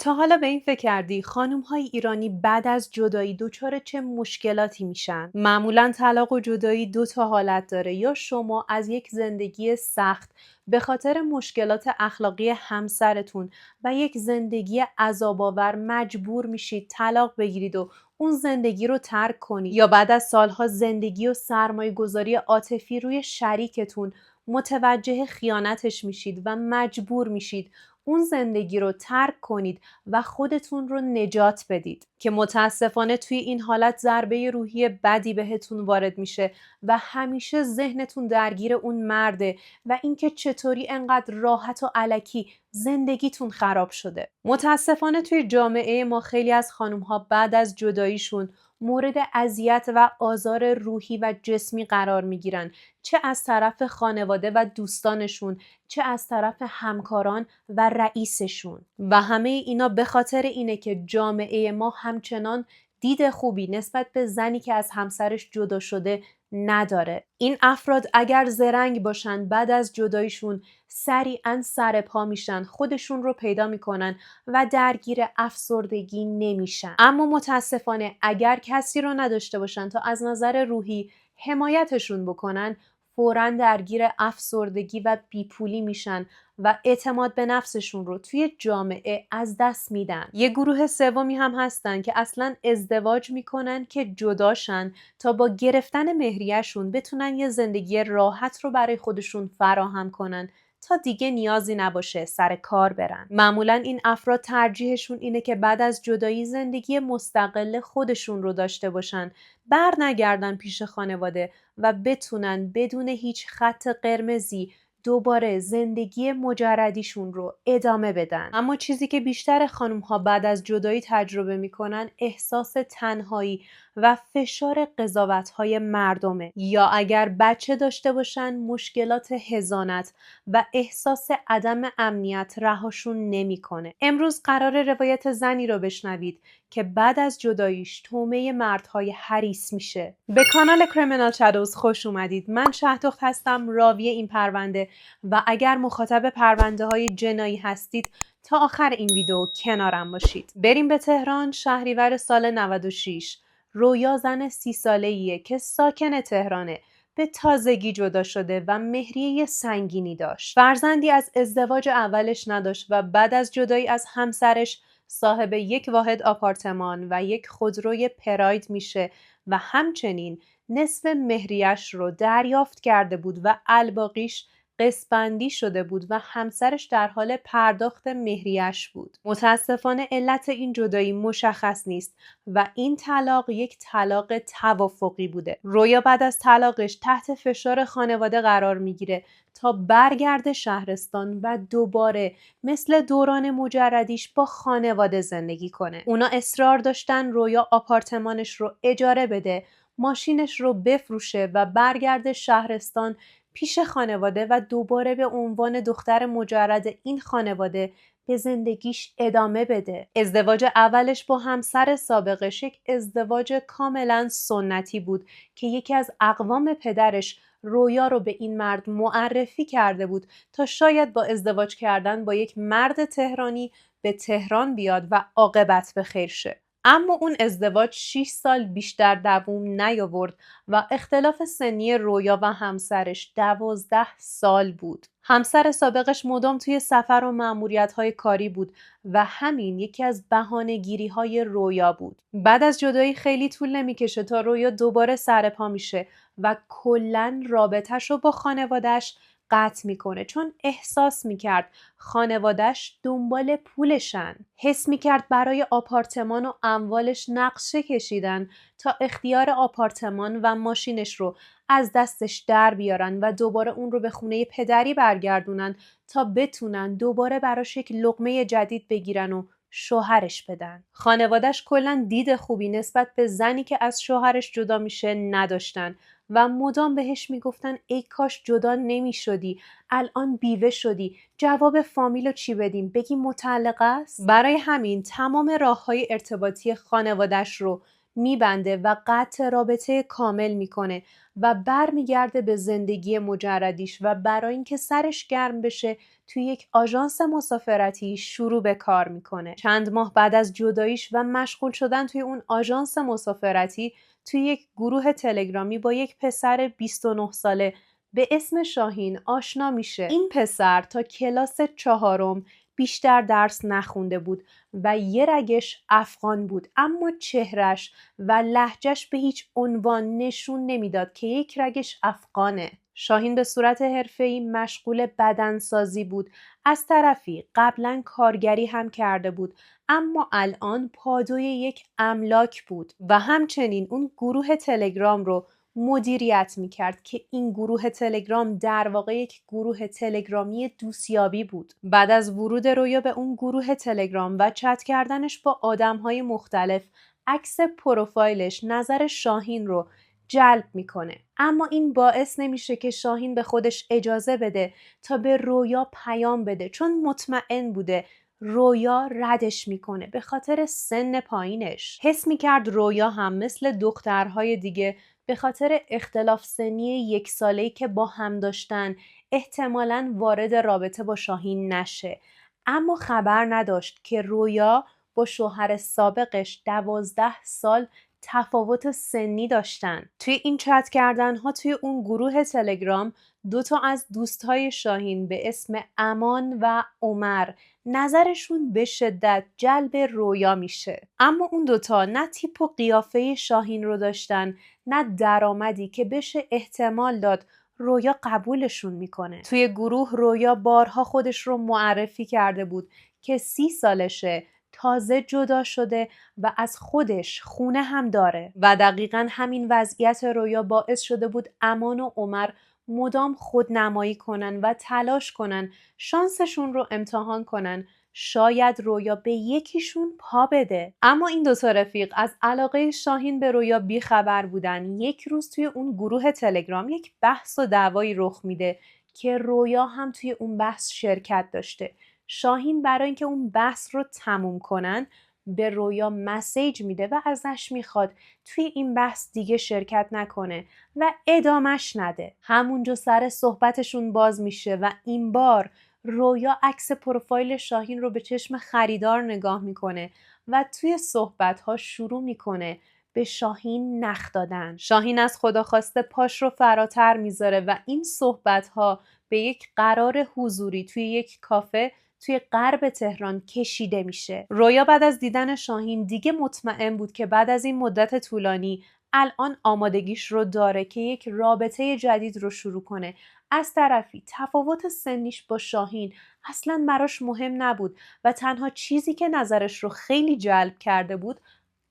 تا حالا به این فکر کردی خانم‌های ایرانی بعد از جدایی دچار چه مشکلاتی میشن؟ معمولاً طلاق و جدایی دو تا حالت داره. یا شما از یک زندگی سخت به خاطر مشکلات اخلاقی همسرتون و یک زندگی عذاب‌آور مجبور میشید طلاق بگیرید و اون زندگی رو ترک کنید، یا بعد از سالها زندگی و سرمایه‌گذاری عاطفی روی شریکتون متوجه خیانتش میشید و مجبور میشید اون زندگی رو ترک کنید و خودتون رو نجات بدید، که متاسفانه توی این حالت ضربه روحی بدی بهتون وارد میشه و همیشه ذهنتون درگیر اون مرده و اینکه چطوری انقدر راحت و الکی زندگیتون خراب شده. متاسفانه توی جامعه ما خیلی از خانم‌ها بعد از جداییشون مورد اذیت و آزار روحی و جسمی قرار میگیرن، چه از طرف خانواده و دوستانشون، چه از طرف همکاران و رئیسشون. و همه اینا به خاطر اینه که جامعه ما همچنان دید خوبی نسبت به زنی که از همسرش جدا شده نداره. این افراد اگر زرنگ باشن بعد از جداییشون سریعا سر پا میشن، خودشون رو پیدا میکنن و درگیر افسردگی نمیشن. اما متاسفانه اگر کسی رو نداشته باشن تا از نظر روحی حمایتشون بکنن، فوراً درگیر افسردگی و بیپولی میشن و اعتماد به نفسشون رو توی جامعه از دست میدن. یه گروه سومی هم هستن که اصلاً ازدواج میکنن که جداشن تا با گرفتن مهریه‌شون بتونن یه زندگی راحت رو برای خودشون فراهم کنن تا دیگه نیازی نباشه سر کار برن. معمولاً این افراد ترجیحشون اینه که بعد از جدایی زندگی مستقل خودشون رو داشته باشن، بر نگردن پیش خانواده و بتونن بدون هیچ خط قرمزی دوباره زندگی مجردیشون رو ادامه بدن. اما چیزی که بیشتر خانم‌ها بعد از جدایی تجربه میکنن احساس تنهایی و فشار قضاوت‌های مردمه، یا اگر بچه داشته باشن مشکلات حضانت و احساس عدم امنیت رهاشون نمیکنه. امروز قرار روایت زنی رو بشنوید که بعد از جداییش تومه مردهای حریص میشه. به کانال کریمینال شادوز خوش اومدید. من شهدخت هستم، راوی این پرونده، و اگر مخاطب پرونده های جنایی هستید تا آخر این ویدیو کنارم باشید. بریم به تهران. شهریور سال 96. رویا زن 30 ساله‌ایه که ساکن تهرانه. به تازگی جدا شده و مهریه سنگینی داشت. فرزندی از ازدواج اولش نداشت و بعد از جدایی از همسرش صاحب یک واحد آپارتمان و یک خودروی پراید میشه و همچنین نصف مهریش رو دریافت کرده بود و الباقیش قسط‌بندی شده بود و همسرش در حال پرداخت مهریش بود. متاسفانه علت این جدایی مشخص نیست و این طلاق یک طلاق توافقی بوده. رویا بعد از طلاقش تحت فشار خانواده قرار میگیره تا برگرده شهرستان و دوباره مثل دوران مجردیش با خانواده زندگی کنه. اونا اصرار داشتن رویا آپارتمانش رو اجاره بده، ماشینش رو بفروشه و برگرده شهرستان پیش خانواده و دوباره به عنوان دختر مجرد این خانواده به زندگیش ادامه بده. ازدواج اولش با همسر سابقش یک ازدواج کاملا سنتی بود که یکی از اقوام پدرش رویا رو به این مرد معرفی کرده بود تا شاید با ازدواج کردن با یک مرد تهرانی به تهران بیاد و عاقبت به خیر شه. اما اون ازدواج 6 سال بیشتر دوام نیاورد و اختلاف سنی رویا و همسرش 12 سال بود. همسر سابقش مدام توی سفر و مأموریت‌های کاری بود و همین یکی از بهانه‌گیری‌های رویا بود. بعد از جدایی خیلی طول نمی‌کشه تا رویا دوباره سر پا میشه و کلاً رابطه‌ش رو با خانواده‌اش قطع میکنه، چون احساس میکرد خانواده‌اش دنبال پولشن. حس میکرد برای آپارتمان و اموالش نقشه کشیدن تا اختیار آپارتمان و ماشینش رو از دستش در بیارن و دوباره اون رو به خونه پدری برگردونن تا بتونن دوباره براش یک لقمه جدید بگیرن و شوهرش بدن. خانواده‌اش کلاً دید خوبی نسبت به زنی که از شوهرش جدا میشه نداشتن و مدام بهش میگفتن ای کاش جدا نمی شدی، الان بیوه شدی، جواب فامیلو چی بدیم، بگی مطلقه است؟ برای همین تمام راههای ارتباطی خانواده‌اش رو میبنده و قطع رابطه کامل میکنه و برمیگرده به زندگی مجردیش و برای اینکه سرش گرم بشه توی یک آژانس مسافرتی شروع به کار میکنه. چند ماه بعد از جداییش و مشغول شدن توی اون آژانس مسافرتی توی یک گروه تلگرامی با یک پسر 29 ساله به اسم شاهین آشنا میشه. این پسر تا کلاس 4 بیشتر درس نخونده بود و یه رگش افغان بود، اما چهرش و لهجهش به هیچ عنوان نشون نمیداد که یک رگش افغانه. شاهین به صورت حرفه‌ای مشغول بدنسازی بود. از طرفی قبلا کارگری هم کرده بود، اما الان پادوی یک املاک بود و همچنین اون گروه تلگرام رو مدیریت میکرد که این گروه تلگرام در واقع یک گروه تلگرامی دوستیابی بود. بعد از ورود رویا به اون گروه تلگرام و چت کردنش با آدمهای مختلف، عکس پروفایلش نظر شاهین رو جلب میکنه. اما این باعث نمیشه که شاهین به خودش اجازه بده تا به رویا پیام بده، چون مطمئن بوده رویا ردش میکنه به خاطر سن پایینش. حس میکرد رویا هم مثل دخترهای دیگه به خاطر اختلاف سنی 1 ساله‌ای که با هم داشتن احتمالاً وارد رابطه با شاهین نشه. اما خبر نداشت که رویا با شوهر سابقش 12 سال تفاوت سنی داشتن. توی این چت کردن ها توی اون گروه تلگرام 2 از دوستهای شاهین به اسم امان و عمر نظرشون به شدت جلب رویا میشه. اما اون 2 نه تیپ و قیافه شاهین رو داشتن، نه درآمدی که بشه احتمال داد رویا قبولشون میکنه. توی گروه رویا بارها خودش رو معرفی کرده بود که 30 سالشه، تازه جدا شده و از خودش خونه هم داره و دقیقاً همین وضعیت رویا باعث شده بود امان و عمر مدام خودنمایی کنن و تلاش کنن شانسشون رو امتحان کنن، شاید رویا به یکیشون پا بده. اما این 2 رفیق از علاقه شاهین به رویا بیخبر بودن. یک روز توی اون گروه تلگرام یک بحث و دعوایی رخ میده که رویا هم توی اون بحث شرکت داشته. شاهین برای اینکه اون بحث رو تموم کنن به رویا مسیج میده و ازش میخواد توی این بحث دیگه شرکت نکنه و ادامش نده. همونجا سر صحبتشون باز میشه و این بار رویا عکس پروفایل شاهین رو به چشم خریدار نگاه میکنه و توی صحبت‌ها شروع میکنه به شاهین نخ دادن. شاهین از خدا خواسته پاش رو فراتر میذاره و این صحبت‌ها به یک قرار حضوری توی یک کافه توی غرب تهران کشیده میشه. رویا بعد از دیدن شاهین دیگه مطمئن بود که بعد از این مدت طولانی الان آمادگیش رو داره که یک رابطه جدید رو شروع کنه. از طرفی تفاوت سنیش با شاهین اصلاً براش مهم نبود و تنها چیزی که نظرش رو خیلی جلب کرده بود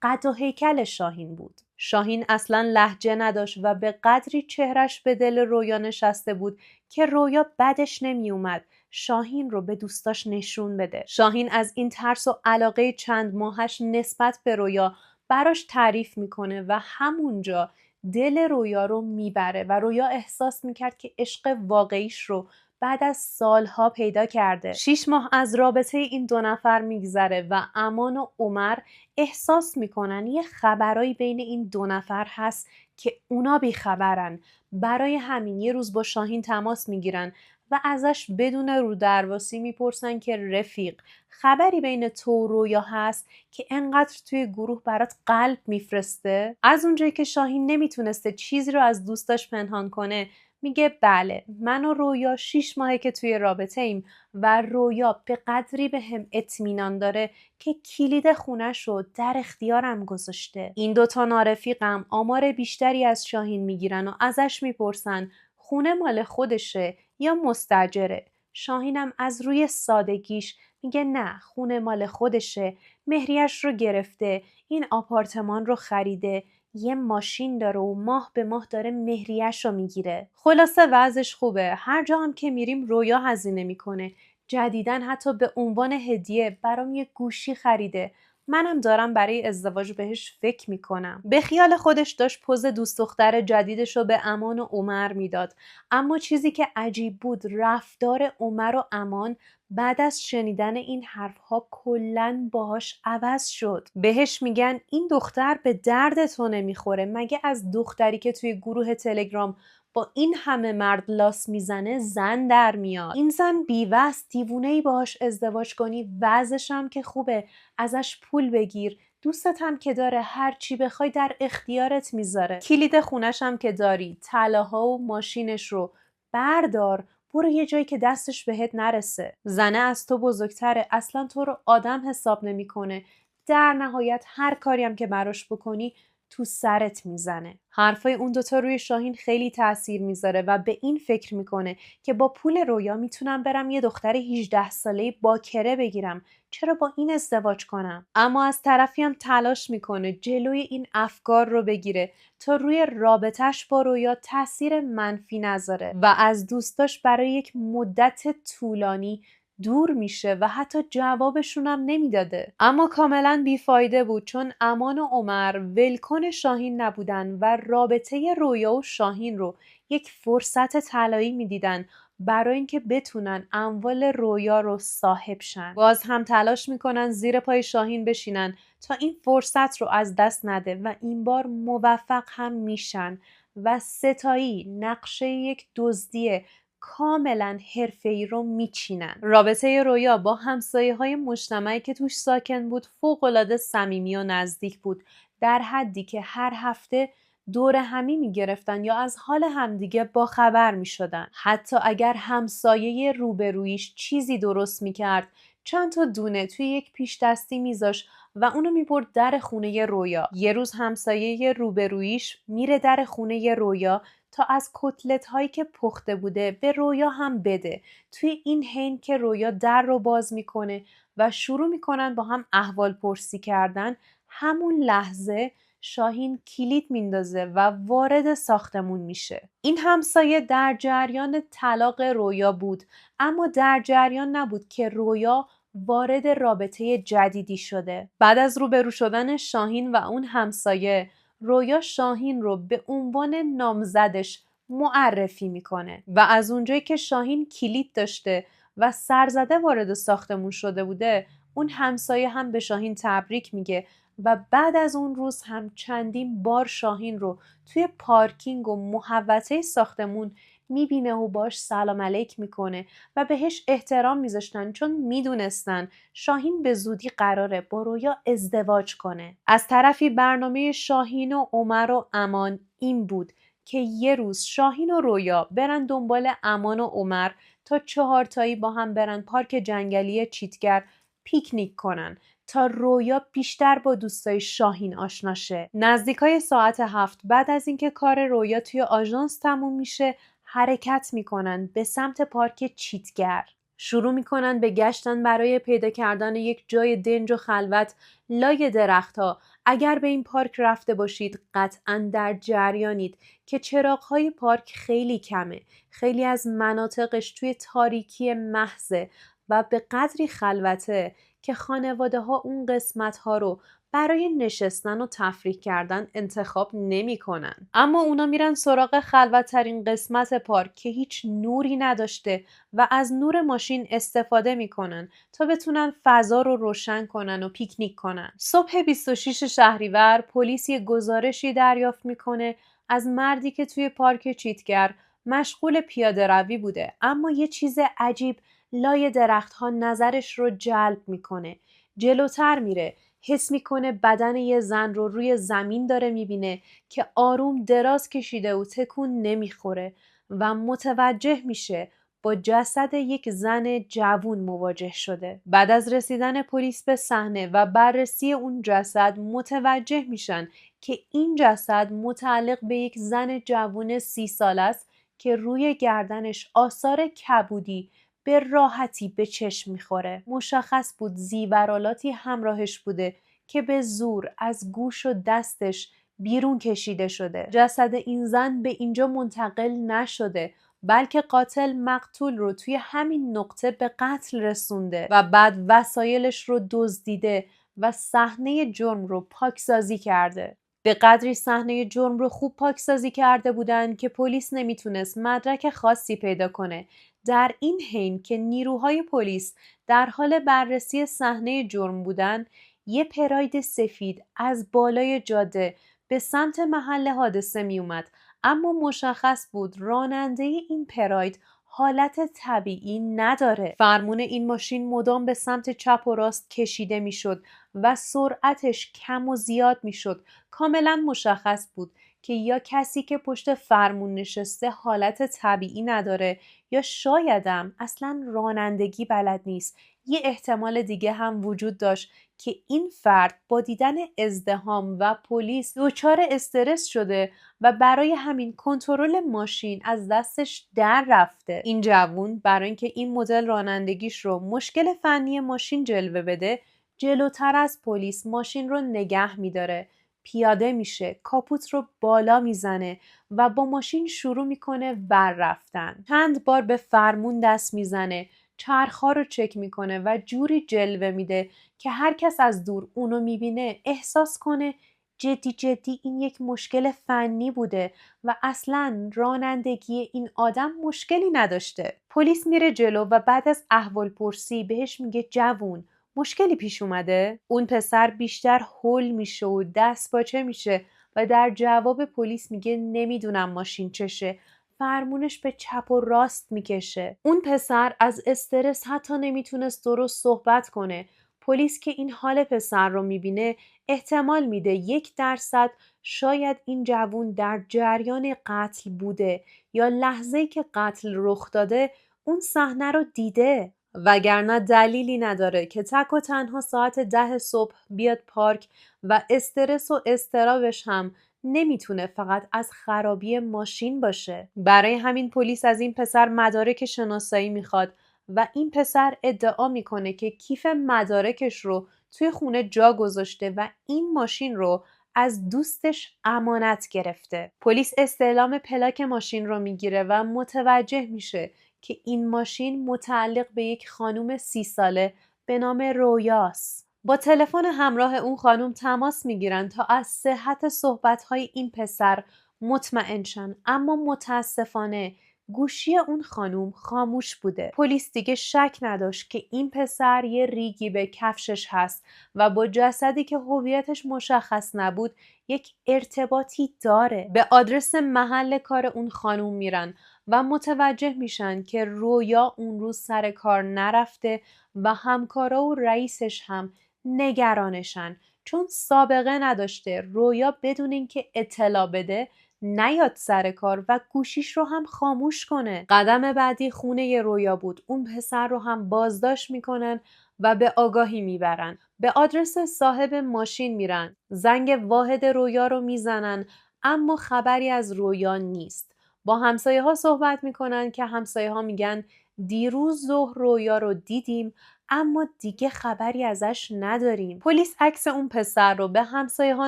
قد و هیکل شاهین بود. شاهین اصلاً لهجه نداشت و به قدری چهرش به دل رویا نشسته بود که رویا بدش نمی اومد شاهین رو به دوستاش نشون بده. شاهین از این ترس و علاقه چند ماهش نسبت به رویا براش تعریف میکنه و همونجا دل رویا رو میبره و رویا احساس میکرد که عشق واقعیش رو بعد از سالها پیدا کرده. 6 ماه از رابطه این 2 نفر میگذره و امان و عمر احساس میکنن یه خبرایی بین این 2 نفر هست که اونا بیخبرن. برای همین یه روز با شاهین تماس میگیرن و ازش بدون رودرواسی میپرسن که رفیق خبری بین تو و رویا هست که انقدر توی گروه برات قلب میفرسته؟ از اونجایی که شاهین نمیتونسته چیزی رو از دوستاش پنهان کنه میگه بله، من و رویا 6 ماهه که توی رابطه ایم و رویا به قدری به هم اطمینان داره که کلید خونش رو در اختیارم گذاشته. این 2 نارفیقم آمار بیشتری از شاهین میگیرن و ازش میپرسن خونه مال خودشه یا مستاجره. شاهینم از روی سادگیش میگه نه، خونه مال خودشه، مهریش رو گرفته، این آپارتمان رو خریده، یه ماشین داره و ماه به ماه داره مهریش رو میگیره. خلاصه وضعش خوبه. هر جا هم که میریم رویا هزینه میکنه. جدیداً حتی به عنوان هدیه برام یه گوشی خریده. منم دارم برای ازدواج بهش فکر میکنم. به خیال خودش داشت پوز دوست دختر جدیدش رو به امان و عمر میداد. اما چیزی که عجیب بود رفتار عمر و امان بعد از شنیدن این حرفها کلاً باهاش عوض شد. بهش میگن این دختر به درد تو نمیخوره، مگه از دختری که توی گروه تلگرام با این همه مرد لاس میزنه زن در میاد؟ این زن بیوه است، دیوونه‌ای باهاش ازدواج کنی، وضعش هم که خوبه، ازش پول بگیر، دوستت هم که داره، هر چی بخوای در اختیارت میذاره، کلید خونش هم که داری، طلاها و ماشینش رو بردار، برو یه جایی که دستش بهت نرسه. زنه از تو بزرگتره، اصلا تو رو آدم حساب نمیکنه، در نهایت هر کاری هم که براش بکنی تو سرت میزنه. حرفای اون دوتا روی شاهین خیلی تاثیر میذاره و به این فکر میکنه که با پول رویا میتونم برم یه دختر 18 ساله‌ای باکره بگیرم، چرا با این ازدواج کنم؟ اما از طرفی هم تلاش میکنه جلوی این افکار رو بگیره تا روی رابطش با رویا تاثیر منفی نذاره و از دوستاش برای یک مدت طولانی دور میشه و حتی جوابشون هم نمیداده. اما کاملا بیفایده بود، چون امان و عمر ولکن شاهین نبودن و رابطه رویا و شاهین رو یک فرصت طلایی میدیدن برای اینکه بتونن اموال رویا رو صاحب شن. باز هم تلاش میکنن زیر پای شاهین بشینن تا این فرصت رو از دست نده و این بار موفق هم میشن و ستایی نقشه یک دزدی کاملا حرفه‌ای رو میچینن. رابطه رویا با همسایه‌های مجتمعی که توش ساکن بود فوق‌العاده صمیمی و نزدیک بود، در حدی که هر هفته دور همی میگرفتن یا از حال همدیگه با خبر میشدن. حتی اگر همسایه روبرویش چیزی درست میکرد، چند تا دونه توی یک پیش دستی میذاش و اونو میبرد در خونه رویا. یه روز همسایه روبرویش میره در خونه رویا تا از کتلت هایی که پخته بوده به رویا هم بده. توی این حین که رویا در رو باز میکنه و شروع میکنن با هم احوال پرسی کردن، همون لحظه شاهین کلید میندازه و وارد ساختمون میشه. این همسایه در جریان طلاق رویا بود، اما در جریان نبود که رویا وارد رابطه جدیدی شده. بعد از روبرو شدن شاهین و اون همسایه، رویا شاهین رو به عنوان نامزدش معرفی میکنه و از اونجایی که شاهین کلید داشته و سرزده وارد ساختمون شده بوده، اون همسایه هم به شاهین تبریک میگه و بعد از اون روز هم چندین بار شاهین رو توی پارکینگ و محوطه ساختمون میبینه و باش سلام علیک میکنه و بهش احترام میذاشتن، چون میدونستن شاهین به زودی قراره با رویا ازدواج کنه. از طرفی برنامه شاهین و عمر و امان این بود که یه روز شاهین و رویا برن دنبال امان و عمر تا 4 تایی با هم برن پارک جنگلی چیتگر پیکنیک کنن تا رویا بیشتر با دوستای شاهین آشنا شه. نزدیکای ساعت 7 بعد از اینکه کار رویا توی آژانس تموم میشه، حرکت میکنن به سمت پارک چیتگر. شروع میکنن به گشتن برای پیدا کردن یک جای دنج و خلوت لای درختها. اگر به این پارک رفته باشید قطعاً در جریانید که چراغ‌های پارک خیلی کمه. خیلی از مناطقش توی تاریکی محضه و به قدری خلوته که خانواده‌ها اون قسمت‌ها رو برای نشستن و تفریح کردن انتخاب نمی کنن. اما اونا میرن سراغ خلوت‌ترین قسمت پارک که هیچ نوری نداشته و از نور ماشین استفاده میکنن تا بتونن فضا رو روشن کنن و پیکنیک کنن. صبح 26 شهریور پلیس یه گزارشی دریافت میکنه از مردی که توی پارک چیتگر مشغول پیاده روی بوده، اما یه چیز عجیب لای درختها نظرش رو جلب میکنه. جلوتر میره، حس میکنه بدن یه زن رو روی زمین داره میبینه که آروم دراز کشیده و تکون نمیخوره و متوجه میشه با جسد یک زن جوون مواجه شده. بعد از رسیدن پلیس به صحنه و بررسی اون جسد متوجه میشن که این جسد متعلق به یک زن جوون 30 ساله است که روی گردنش آثار کبودی به راحتی به چشم میخوره. مشخص بود زیورالاتی همراهش بوده که به زور از گوش و دستش بیرون کشیده شده. جسد این زن به اینجا منتقل نشده، بلکه قاتل مقتول رو توی همین نقطه به قتل رسونده و بعد وسایلش رو دزدیده و صحنه جرم رو پاکسازی کرده. به قدری صحنه جرم رو خوب پاکسازی کرده بودن که پلیس نمیتونست مدرک خاصی پیدا کنه. در این حین که نیروهای پلیس در حال بررسی صحنه جرم بودن، یه پراید سفید از بالای جاده به سمت محل حادثه می اومد، اما مشخص بود راننده این پراید حالت طبیعی نداره. فرمون این ماشین مدام به سمت چپ و راست کشیده میشد و سرعتش کم و زیاد میشد. کاملا مشخص بود که یا کسی که پشت فرمون نشسته حالت طبیعی نداره یا شایدم اصلا رانندگی بلد نیست. یه احتمال دیگه هم وجود داشت که این فرد با دیدن ازدحام و پلیس دچار استرس شده و برای همین کنترل ماشین از دستش در رفته. این جوون برای اینکه این مدل رانندگیش رو مشکل فنی ماشین جلوه بده، جلوتر از پلیس ماشین رو نگه میداره، پیاده میشه، کاپوت رو بالا میزنه و با ماشین شروع میکنه ور رفتن. چند بار به فرمون دست میزنه، چرخ‌ها رو چک میکنه و جوری جلوه میده که هر کس از دور اونو میبینه احساس کنه جدی این یک مشکل فنی بوده و اصلاً رانندگی این آدم مشکلی نداشته. پلیس میره جلو و بعد از احوالپرسی بهش میگه جوون مشکلی پیش اومده؟ اون پسر بیشتر هول میشه و دست باچه میشه و در جواب پلیس میگه نمیدونم ماشین چشه، فرمونش به چپ و راست میکشه. اون پسر از استرس حتی نمیتونست درست صحبت کنه. پلیس که این حال پسر رو میبینه احتمال میده 1% شاید این جوون در جریان قتل بوده یا لحظه‌ای که قتل رخ داده اون صحنه رو دیده، وگرنه دلیلی نداره که تک و تنها ساعت 10 صبح بیاد پارک و استرس و اضطرابش هم نمیتونه فقط از خرابی ماشین باشه. برای همین پلیس از این پسر مدارک شناسایی میخواد و این پسر ادعا میکنه که کیف مدارکش رو توی خونه جا گذاشته و این ماشین رو از دوستش امانت گرفته. پلیس استعلام پلاک ماشین رو میگیره و متوجه میشه که این ماشین متعلق به یک خانم 30 ساله به نام رویاست. با تلفن همراه اون خانم تماس میگیرن تا از صحت صحبت‌های این پسر مطمئن شن، اما متاسفانه گوشی اون خانم خاموش بوده. پلیس دیگه شک نداشت که این پسر یه ریگی به کفشش هست و با جسدی که هویتش مشخص نبود یک ارتباطی داره. به آدرس محل کار اون خانم میرن و متوجه میشن که رویا اون روز سر کار نرفته و همکارا و رئیسش هم نگرانشن چون سابقه نداشته رویا بدون اینکه اطلاع بده نیاد سر کار و گوشیش رو هم خاموش کنه. قدم بعدی خونه رویا بود. اون پسر رو هم بازداشت میکنن و به آگاهی میبرن. به آدرس صاحب ماشین میرن. زنگ واحد رویا رو میزنن اما خبری از رویا نیست. با همسایه ها صحبت میکنن که همسایه ها میگن دیروز ظهر رویا رو دیدیم اما دیگه خبری ازش نداریم. پلیس عکس اون پسر رو به همسایه ها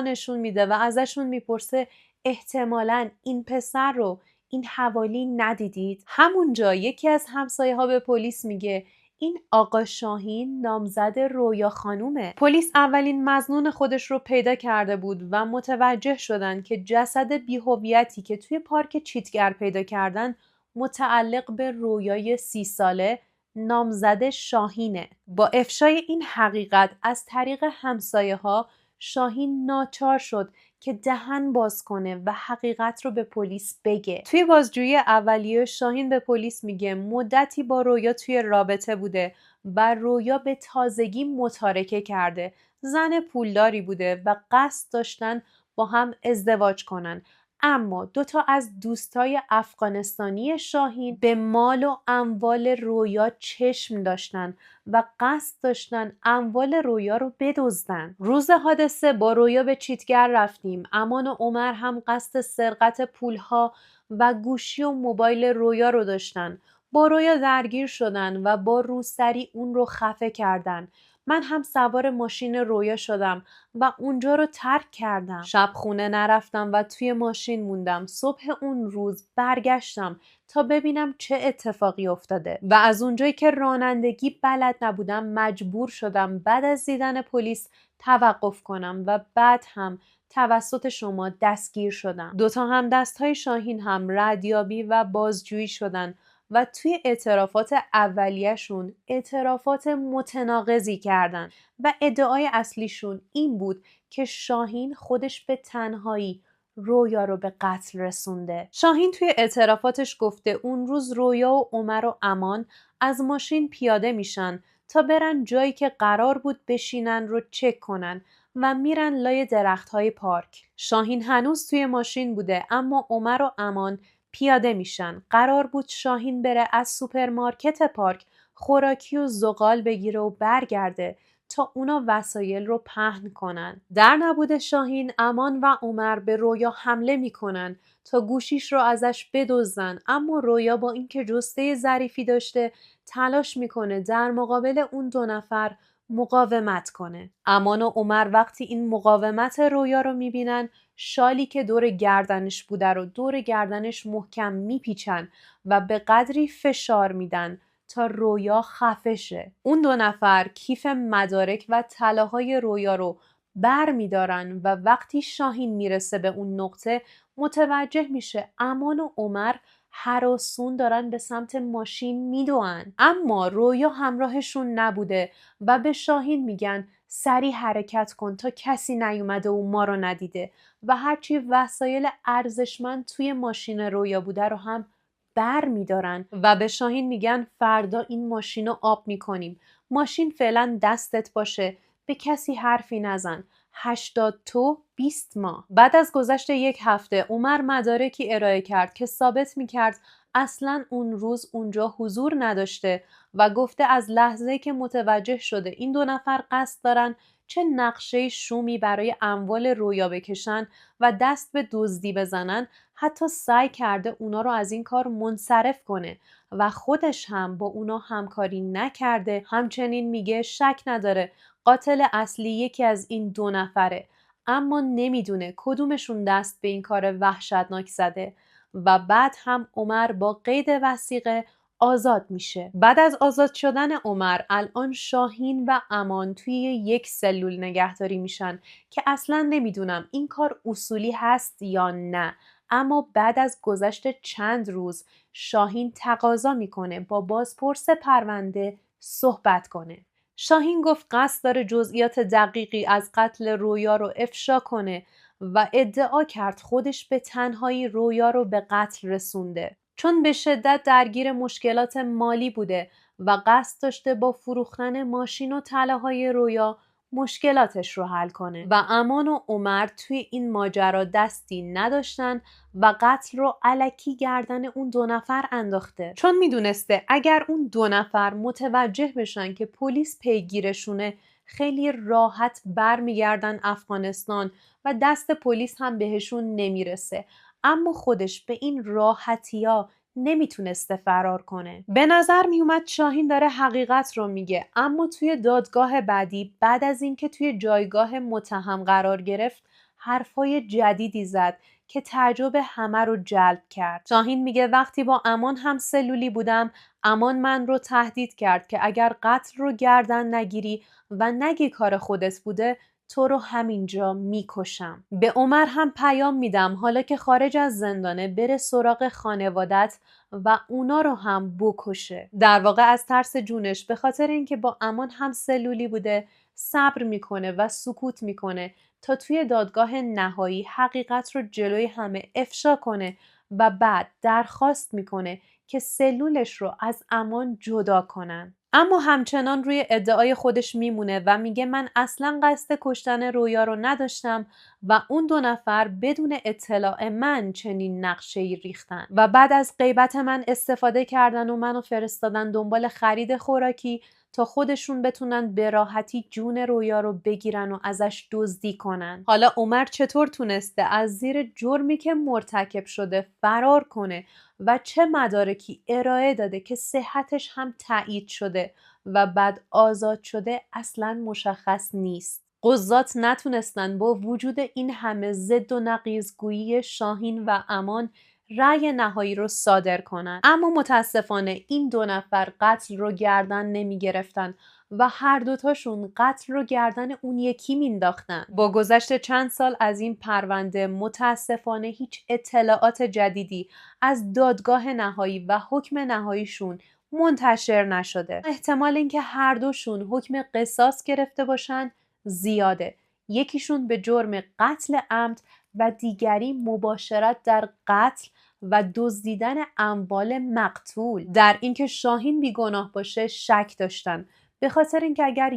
نشون میده و ازشون میپرسه احتمالاً این پسر رو این حوالی ندیدید؟ همونجا یکی از همسایه ها به پلیس میگه این آقا شاهین نامزد رویا خانومه. پلیس اولین مظنون خودش رو پیدا کرده بود و متوجه شدن که جسد بی‌هویتی که توی پارک چیتگر پیدا کردن متعلق به رویای 30 ساله نامزد شاهینه. با افشای این حقیقت از طریق همسایه ها شاهین ناچار شد که دهن باز کنه و حقیقت رو به پلیس بگه. توی بازجویی اولیه شاهین به پلیس میگه مدتی با رویا توی رابطه بوده و رویا به تازگی متارکه کرده. زن پولداری بوده و قصد داشتن با هم ازدواج کنن. اما 2 از دوستای افغانستانی شاهین به مال و اموال رویا چشم داشتن و قصد داشتن اموال رویا رو بدزدن. روز حادثه با رویا به چیتگر رفتیم. امان و عمر هم قصد سرقت پولها و گوشی و موبایل رویا رو داشتن. با رویا درگیر شدن و با روسری اون رو خفه کردن. من هم سوار ماشین رویا شدم و اونجا رو ترک کردم. شب خونه نرفتم و توی ماشین موندم. صبح اون روز برگشتم تا ببینم چه اتفاقی افتاده و از اونجایی که رانندگی بلد نبودم مجبور شدم بعد از دیدن پلیس توقف کنم و بعد هم توسط شما دستگیر شدم. دوتا هم دستهای شاهین هم ردیابی و بازجویی شدن و توی اعترافات اولیه‌شون اعترافات متناقضی کردن و ادعای اصلیشون این بود که شاهین خودش به تنهایی رویا رو به قتل رسونده. شاهین توی اعترافاتش گفته اون روز رویا و عمر و امان از ماشین پیاده میشن تا برن جایی که قرار بود بشینن رو چک کنن و میرن لای درخت‌های پارک. شاهین هنوز توی ماشین بوده اما عمر و امان پیاده میشن. قرار بود شاهین بره از سوپرمارکت پارک خوراکی و زغال بگیره و برگرده تا اونا وسایل رو پهن کنن. در نبود شاهین، امان و عمر به رویا حمله میکنن تا گوشیش رو ازش بدزدن، اما رویا با اینکه جسته ظریفی داشته تلاش میکنه در مقابل اون دو نفر مقاومت کنه. امان و عمر وقتی این مقاومت رویا رو میبینن شالی که دور گردنش بوده رو دور گردنش محکم میپیچن و به قدری فشار میدن تا رویا خفه شه. اون دو نفر کیف مدارک و طلاهای رویا رو بر میدارن و وقتی شاهین میرسه به اون نقطه متوجه میشه امان و عمر هراسون دارن به سمت ماشین میدوئن، اما رویا همراهشون نبوده و به شاهین میگن سریع حرکت کن تا کسی نیومده و ما رو ندیده و هرچی وسایل ارزشمند توی ماشین رویا بوده رو هم بر میدارن و به شاهین میگن فردا این ماشین رو آب میکنیم. ماشین فعلا دستت باشه، به کسی حرفی نزن. 80 تو 20 ماه. بعد از گذشت یک هفته عمر مدارکی ارائه کرد که ثابت میکرد اصلا اون روز اونجا حضور نداشته و گفته از لحظه که متوجه شده این دو نفر قصد دارن چه نقشه شومی برای اموال رویا بکشن و دست به دزدی بزنن حتی سعی کرده اونا رو از این کار منصرف کنه و خودش هم با اونا همکاری نکرده. همچنین میگه شک نداره قاتل اصلی یکی از این دو نفره، اما نمیدونه کدومشون دست به این کار وحشتناک زده و بعد هم عمر با قید وثیقه آزاد میشه. بعد از آزاد شدن عمر الان شاهین و امان توی یک سلول نگهداری میشن که اصلا نمیدونم این کار اصولی هست یا نه، اما بعد از گذشت چند روز شاهین تقاضا میکنه با بازپرس پرونده صحبت کنه. شاهین گفت قصد داره جزئیات دقیقی از قتل رویا رو افشا کنه و ادعا کرد خودش به تنهایی رویا رو به قتل رسونده چون به شدت درگیر مشکلات مالی بوده و قصد داشته با فروختن ماشین و طلاهای رویا مشکلاتش رو حل کنه و امان و عمر توی این ماجرا دستی نداشتن و قتل رو الکی گردن اون دو نفر انداخته چون میدونسته اگر اون دو نفر متوجه بشن که پلیس پیگیرشونه خیلی راحت برمیگردن افغانستان و دست پلیس هم بهشون نمیرسه، اما خودش به این راحتی‌ها نمیتونسته فرار کنه. به نظر میومد شاهین داره حقیقت رو میگه، اما توی دادگاه بعدی بعد از اینکه توی جایگاه متهم قرار گرفت حرفای جدیدی زد که تعجب همه رو جلب کرد. شاهین میگه وقتی با امان هم سلولی بودم امان من رو تهدید کرد که اگر قتل رو گردن نگیری و نگی کار خودت بوده تو رو همینجا میکشم. به عمر هم پیام میدم حالا که خارج از زندانه بره سراغ خانوادت و اونا رو هم بکشه. در واقع از ترس جونش به خاطر اینکه با امان هم سلولی بوده صبر میکنه و سکوت میکنه تا توی دادگاه نهایی حقیقت رو جلوی همه افشا کنه و بعد درخواست میکنه که سلولش رو از امان جدا کنن. اما همچنان روی ادعای خودش میمونه و میگه من اصلا قصد کشتن رویا رو نداشتم و اون دو نفر بدون اطلاع من چنین نقشه‌ای ریختن و بعد از غیبت من استفاده کردن و منو فرستادن دنبال خرید خوراکی تا خودشون بتونن به راحتی جون رویا رو بگیرن و ازش دزدی کنن. حالا عمر چطور تونسته از زیر جرمی که مرتکب شده فرار کنه و چه مدارکی ارائه داده که صحتش هم تایید شده و بعد آزاد شده اصلاً مشخص نیست. قضات نتونستن با وجود این همه ضد و نقیضگویی شاهین و امان رأی نهایی رو صادر کنن. اما متاسفانه این 2 نفر قتل رو گردن نمی گرفتن و هر دوتاشون قتل رو گردن اون یکی مینداختن. با گذشت چند سال از این پرونده متاسفانه هیچ اطلاعات جدیدی از دادگاه نهایی و حکم نهاییشون منتشر نشده. احتمال اینکه هر دوشون حکم قصاص گرفته باشن زیاده. یکیشون به جرم قتل عمد و دیگری مباشرت در قتل و دزدیدن اموال مقتول. در اینکه شاهین بیگناه باشه شک داشتن، به خاطر اینکه اگر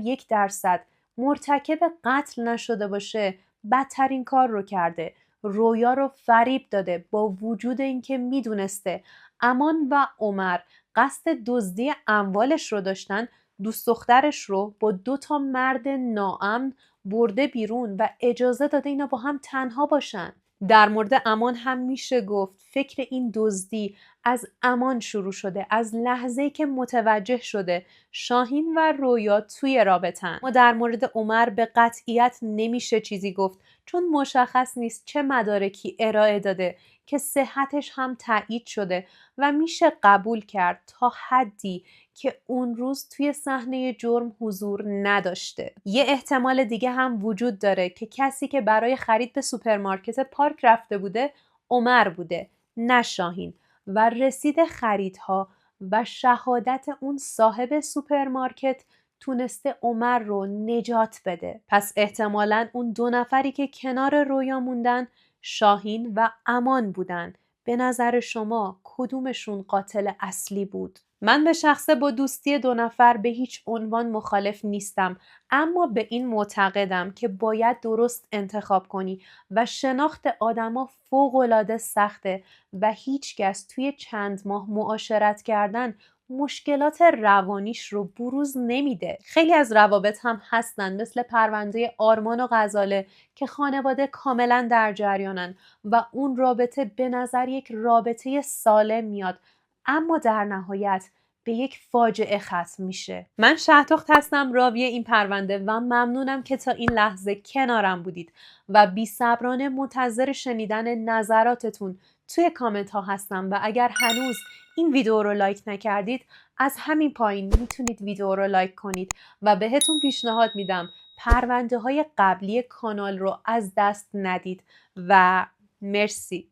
1% مرتکب قتل نشده باشه بدترین کار رو کرده. رویا رو فریب داده با وجود اینکه میدونسته امان و عمر قصد دزدی اموالش رو داشتن. دوست دخترش رو با 2 مرد ناامن برده بیرون و اجازه داده اینا با هم تنها باشن. در مورد امان هم میشه گفت فکر این دزدی از امان شروع شده، از لحظه‌ای که متوجه شده شاهین و رویا توی رابطن. ما در مورد عمر به قطعیت نمیشه چیزی گفت چون مشخص نیست چه مدارکی ارائه داده که صحتش هم تایید شده و میشه قبول کرد تا حدی که اون روز توی صحنه جرم حضور نداشته. یه احتمال دیگه هم وجود داره که کسی که برای خرید به سوپرمارکت پارک رفته بوده عمر بوده نه شاهین و رسید خریدها و شهادت اون صاحب سوپرمارکت تونسته عمر رو نجات بده. پس احتمالاً اون 2 نفری که کنار رویا موندن شاهین و امان بودن. به نظر شما کدومشون قاتل اصلی بود؟ من به شخصه با دوستی 2 نفر به هیچ عنوان مخالف نیستم، اما به این معتقدم که باید درست انتخاب کنی و شناخت آدما فوق‌العاده سخته و هیچ کس توی چند ماه معاشرت کردن مشکلات روانیش رو بروز نمیده. خیلی از روابط هم هستن مثل پرونده آرمان و غزاله که خانواده کاملا در جریانن و اون رابطه به نظر یک رابطه سالم میاد اما در نهایت به یک فاجعه ختم میشه. من شهدخت هستم، راوی این پرونده و ممنونم که تا این لحظه کنارم بودید و بی‌صبرانه منتظر شنیدن نظراتتون توی کامنت ها هستم و اگر هنوز این ویدیو رو لایک نکردید از همین پایین میتونید ویدیو رو لایک کنید و بهتون پیشنهاد میدم پرونده های قبلی کانال رو از دست ندید و مرسی.